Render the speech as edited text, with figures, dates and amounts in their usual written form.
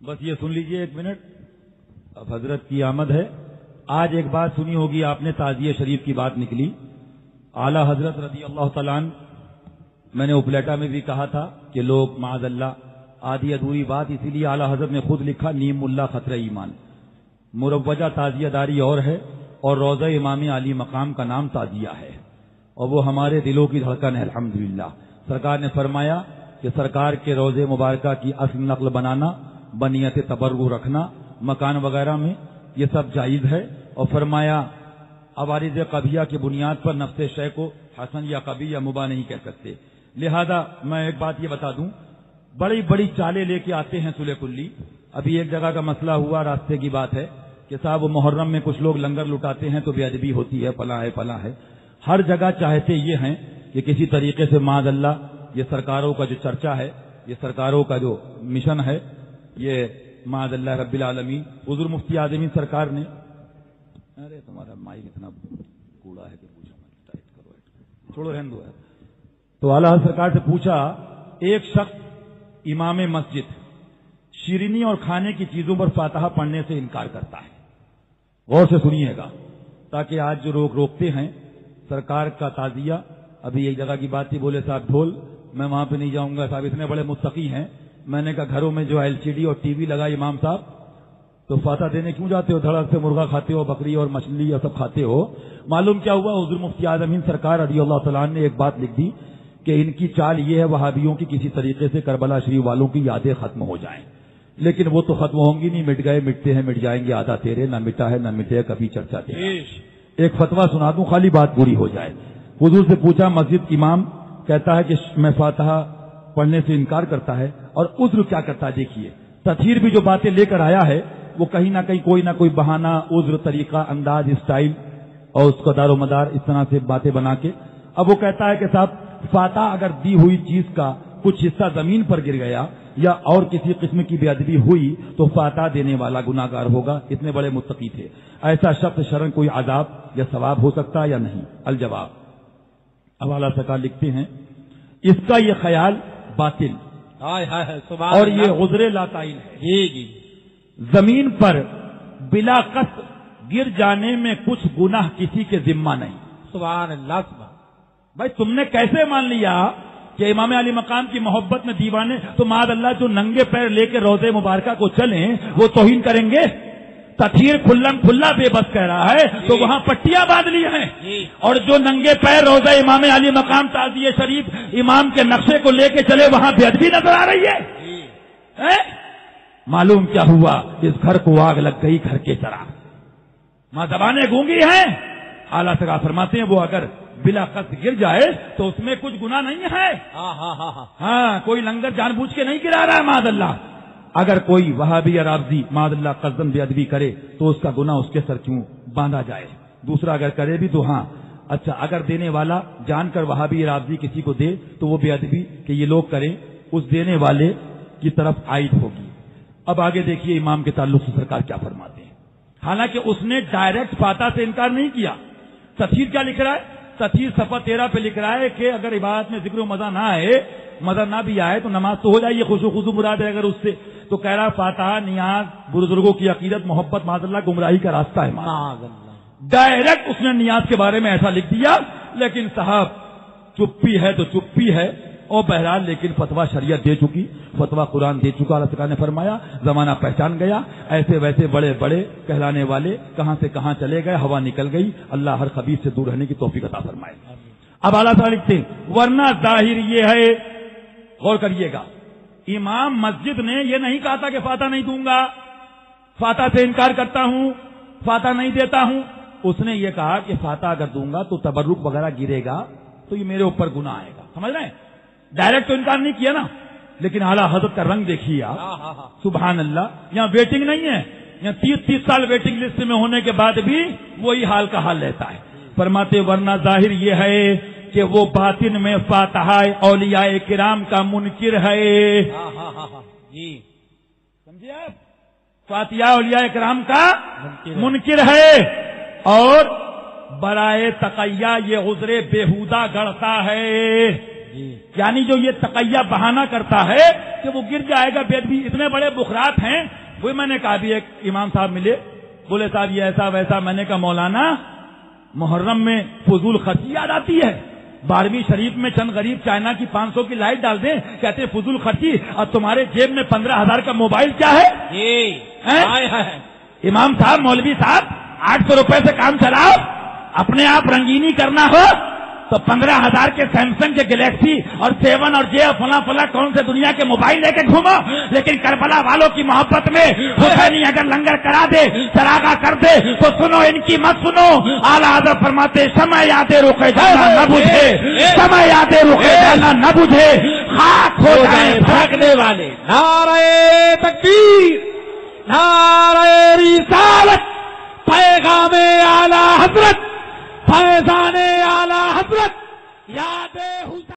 بس یہ سن لیجئے ایک منٹ، اب حضرت کی آمد ہے۔ آج ایک بات سنی ہوگی آپ نے، تعزیہ شریف کی بات نکلی۔ اعلیٰ حضرت رضی اللہ تعالیٰ عنہ، میں نے اپلیٹا میں بھی کہا تھا کہ لوگ معاذ اللہ آدھی ادھوری بات، اسی لیے اعلیٰ حضرت نے خود لکھا نیم اللہ خطرہ ایمان، مروجہ تعزیہ داری اور ہے، اور روضہ امام علی مقام کا نام تعزیہ ہے، اور وہ ہمارے دلوں کی دھڑکن ہے الحمدللہ۔ سرکار نے فرمایا کہ سرکار کے روضے مبارکہ کی اصل نقل بنانا، بنیت تبرک رکھنا مکان وغیرہ میں، یہ سب جائز ہے، اور فرمایا عوارض قبیہ کی بنیاد پر نفس شے کو حسن یا قبیح یا مباح نہیں کہہ سکتے۔ لہذا میں ایک بات یہ بتا دوں، بڑی بڑی چالیں لے کے آتے ہیں سلح کلی۔ ابھی ایک جگہ کا مسئلہ ہوا، راستے کی بات ہے کہ صاحب محرم میں کچھ لوگ لنگر لٹاتے ہیں تو بے ادبی ہوتی ہے، فلاں ہے فلاں ہے۔ ہر جگہ چاہتے یہ ہیں کہ کسی طریقے سے معاذ اللہ یہ سرکاروں کا جو چرچا ہے، یہ سرکاروں کا جو مشن ہے، یہ معاذ اللہ رب العالمین حضور مفتی اعظم سرکار نے، ارے تمہارا مائک اتنا کوڑا ہے کہ پوچھو مت، ٹائٹ کرو، چھوڑو رہنے دو۔ تو اعلیٰ سرکار سے پوچھا، ایک شخص امام مسجد شیرینی اور کھانے کی چیزوں پر فاتحہ پڑھنے سے انکار کرتا ہے، غور سے سنیے گا تاکہ آج جو لوگ روکتے ہیں سرکار کا تعزیہ۔ ابھی ایک جگہ کی بات تھی، بولے صاحب ڈھول، میں وہاں پہ نہیں جاؤں گا، صاحب اتنے بڑے متقی ہیں۔ میں نے کہا گھروں میں جو ایل سی ڈی اور ٹی وی لگا امام صاحب، تو فاتحہ دینے کیوں جاتے ہو؟ دھڑک سے مرغا کھاتے ہو، بکری اور مچھلی اور سب کھاتے ہو۔ معلوم کیا ہوا، حضور مفتی اعظم سرکار رضی اللہ تعالیٰ عنہ نے ایک بات لکھ دی کہ ان کی چال یہ ہے وہابیوں کی کسی طریقے سے کربلا شریف والوں کی یادیں ختم ہو جائیں، لیکن وہ تو ختم ہوں گی نہیں، مٹ گئے مٹتے ہیں، مٹ جائیں گے، آدھا تیرے، نہ مٹا ہے نہ مٹے، کبھی چرچا تیرا۔ ایک فتویٰ سنا دوں، خالی بات پوری ہو جائے۔ حضور سے پوچھا، مسجد امام کہتا ہے کہ میں فاتحہ پڑھنے سے انکار کرتا ہے، اور عذر کیا کرتا ہے دیکھیے۔ تطہیر بھی جو باتیں لے کر آیا ہے وہ کہیں نہ کہیں کوئی نہ کوئی بہانہ، عذر، طریقہ، انداز، اسٹائل اور اس کا دار و مدار اس طرح سے باتیں بنا کے، اب وہ کہتا ہے کہ صاحب فاتحہ اگر دی ہوئی چیز کا کچھ حصہ زمین پر گر گیا یا اور کسی قسم کی بے ادبی ہوئی تو فاتحہ دینے والا گناہ گار ہوگا۔ اتنے بڑے متقی تھے۔ ایسا شخص شرعاً کوئی عذاب یا ثواب ہو سکتا ہے یا نہیں؟ الجواب، حوالہ سرکار لکھتے ہیں، اس کا یہ خیال باطل اور یہ عذر لا تعین ہے۔ زمین پر بلا قصد گر جانے میں کچھ گناہ کسی کے ذمہ نہیں۔ سبحان اللہ۔ بھائی تم نے کیسے مان لیا کہ امام علی مقام کی محبت میں دیوانے تو معاذ اللہ جو ننگے پیر لے کے روضے مبارکہ کو چلیں وہ توہین کریں گے؟ تطہیر کھلم کھلا بے بس کہہ رہا ہے تو وہاں پٹیاں باندھ لی ہیں، اور جو ننگے پیر روضہ امام علی مقام تعزیہ شریف امام کے نقشے کو لے کے چلے وہاں بے ادبی نظر آ رہی ہے۔ معلوم کیا ہوا، اس گھر کو آگ لگ گئی، گھر کے چراغ، ماں زبانیں گونگی ہیں۔ اعلیٰ سرکار فرماتے ہیں وہ اگر بلا قصد گر جائے تو اس میں کچھ گناہ نہیں ہے۔ ہاں، کوئی لنگر جان بوجھ کے نہیں گرا رہا ہے معاذ اللہ۔ اگر کوئی وہابی یا رافضی معاذ اللہ قصدن بے ادبی کرے تو اس کا گناہ اس کے سر کیوں باندھا جائے؟ دوسرا اگر کرے بھی تو ہاں اچھا، اگر دینے والا جان کر وہابی یا رافضی کسی کو دے تو وہ بے ادبی کہ یہ لوگ کریں اس دینے والے کی طرف عائد ہوگی۔ اب آگے دیکھیے امام کے تعلق سے سرکار کیا فرماتے ہیں۔ حالانکہ اس نے ڈائریکٹ فاتحہ سے انکار نہیں کیا۔ تفسیر کیا لکھ رہا ہے؟ تفسیر صفحہ 13 پہ لکھ رہا ہے کہ اگر عبادت میں ذکر و مزہ نہ آئے، مزہ نہ بھی آئے تو نماز تو ہو جائے، یہ خوشو خضو مراد ہے اگر اس سے، تو کہہ رہا فاتحہ نیاز بزرگوں کی عقیدت محبت معاذ اللہ گمراہی کا راستہ ہے۔ ڈائریکٹ اس نے نیاز کے بارے میں ایسا لکھ دیا، لیکن صاحب چپی ہے تو چپی ہے، اور بہرحال لیکن فتویٰ شریعت دے چکی، فتویٰ قرآن دے چکا۔ اللہ تعالیٰ نے فرمایا زمانہ پہچان گیا، ایسے ویسے بڑے بڑے کہلانے والے کہاں سے کہاں چلے گئے، ہوا نکل گئی۔ اللہ ہر خبیث سے دور رہنے کی توفیق عطا فرمائے۔ اب اعلیٰ تعالیٰ لکھتے ہیں ورنہ ظاہر یہ ہے، غور کریے گا، امام مسجد نے یہ نہیں کہا تھا کہ فاتحہ نہیں دوں گا، فاتحہ سے انکار کرتا ہوں، فاتحہ نہیں دیتا ہوں۔ اس نے یہ کہا کہ فاتحہ اگر دوں گا تو تبرک وغیرہ گرے گا تو یہ میرے اوپر گناہ آئے گا۔ سمجھ رہے ہیں؟ ڈائریکٹ تو انکار نہیں کیا نا، لیکن اعلیٰ حضرت کا رنگ دیکھیے آپ، سبحان اللہ۔ یہاں ویٹنگ نہیں ہے، یہاں 30 سال ویٹنگ لسٹ میں ہونے کے بعد بھی وہی حال کا حال رہتا ہے۔ فرماتے ورنہ ظاہر یہ ہے کہ وہ باطن میں فاتحہ اولیاء کرام کا منکر ہے۔ سمجھے آپ؟ فاتحہ اولیاء کرام کا منکر ہے، اور برائے تقیہ یہ عذر بیہودہ گڑتا ہے۔ یعنی جو یہ تقیہ بہانہ کرتا ہے کہ وہ گر جائے گا بیت بھی، اتنے بڑے بخرات ہیں. وہی میں نے کہا بھی ایک امام صاحب ملے، بولے صاحب یہ ایسا ویسا. میں نے کہا مولانا محرم میں فضول خرچی یاد آتی ہے، 12ویں شریف میں چند غریب چائنا کی 500 کی لائٹ ڈال دیں، کہتے فضول خرچی، اور تمہارے جیب میں 15,000 کا موبائل کیا ہے؟ امام صاحب، مولوی صاحب، 800 روپے سے کام چلاؤ. اپنے آپ رنگینی کرنا ہو تو 15,000 کے سیمسنگ کے گلیکسی اور 7 اور جے فلاں فلاں کون سے دنیا کے موبائل لے کے گھومو. لیکن کربلا والوں کی محبت میں حسینی اگر لنگر کرا دے، چراغا کر دے تو سنو، ان کی مت سنو. اعلیٰ حضرت فرماتے شمع یادیں رکے جانا نہ بجھے، شمع یادیں رکے جانا نہ بجھے، خاک ہو جائیں بھاگنے والے. نعرہ تکبیر، نعرہ رسالت، پیغام اعلیٰ حضرت، فیضان اعلیٰ حضرت، یاد